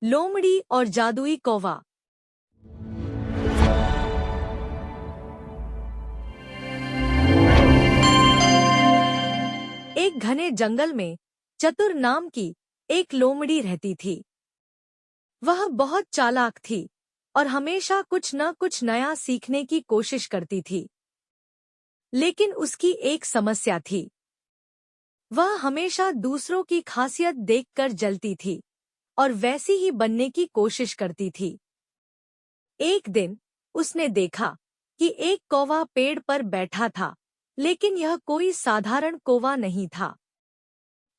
लोमड़ी और जादुई कौवा। एक घने जंगल में चतुर नाम की एक लोमड़ी रहती थी। वह बहुत चालाक थी और हमेशा कुछ न कुछ नया सीखने की कोशिश करती थी। लेकिन उसकी एक समस्या थी। वह हमेशा दूसरों की खासियत देखकर जलती थी और वैसी ही बनने की कोशिश करती थी। एक दिन उसने देखा कि एक कौवा पेड़ पर बैठा था, लेकिन यह कोई साधारण कौवा नहीं था।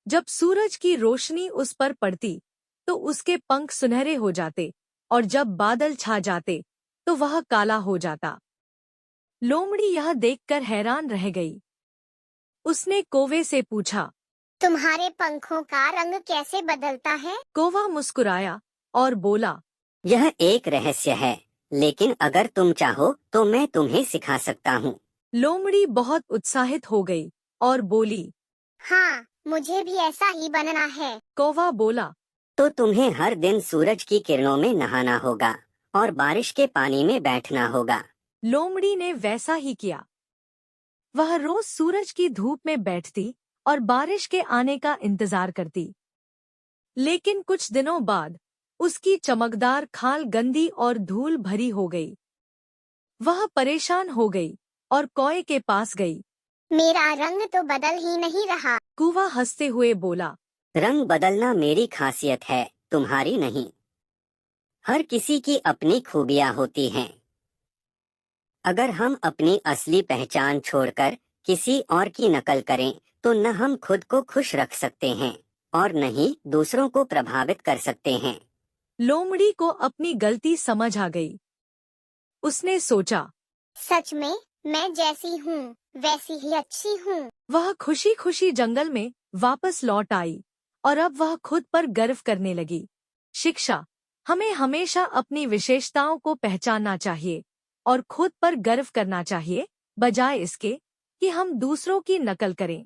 जब सूरज की रोशनी उस पर पड़ती तो उसके पंख सुनहरे हो जाते और जब बादल छा जाते तो वह काला हो जाता। लोमड़ी यह देखकर हैरान रह गई। उसने कौवे से पूछा, तुम्हारे पंखों का रंग कैसे बदलता है? कौवा मुस्कुराया और बोला, यह एक रहस्य है, लेकिन अगर तुम चाहो तो मैं तुम्हें सिखा सकता हूँ। लोमड़ी बहुत उत्साहित हो गई और बोली, हाँ, मुझे भी ऐसा ही बनना है। कौवा बोला, तो तुम्हें हर दिन सूरज की किरणों में नहाना होगा और बारिश के पानी में बैठना होगा। लोमड़ी ने वैसा ही किया। वह रोज सूरज की धूप में बैठती और बारिश के आने का इंतजार करती। लेकिन कुछ दिनों बाद उसकी चमकदार खाल गंदी और धूल भरी हो गई। वह परेशान हो गई और कौवे के पास गई। मेरा रंग तो बदल ही नहीं रहा। कौवा हंसते हुए बोला, रंग बदलना मेरी खासियत है, तुम्हारी नहीं। हर किसी की अपनी खूबियाँ होती हैं। अगर हम अपनी असली पहचान छोड़कर किसी और की नकल करें तो न हम खुद को खुश रख सकते हैं और न ही दूसरों को प्रभावित कर सकते हैं। लोमड़ी को अपनी गलती समझ आ गई। उसने सोचा, सच में मैं जैसी हूँ वैसी ही अच्छी हूँ। वह खुशी खुशी जंगल में वापस लौट आई और अब वह खुद पर गर्व करने लगी। शिक्षा, हमें हमेशा अपनी विशेषताओं को पहचानना चाहिए और खुद पर गर्व करना चाहिए, बजाय इसके कि हम दूसरों की नकल करें।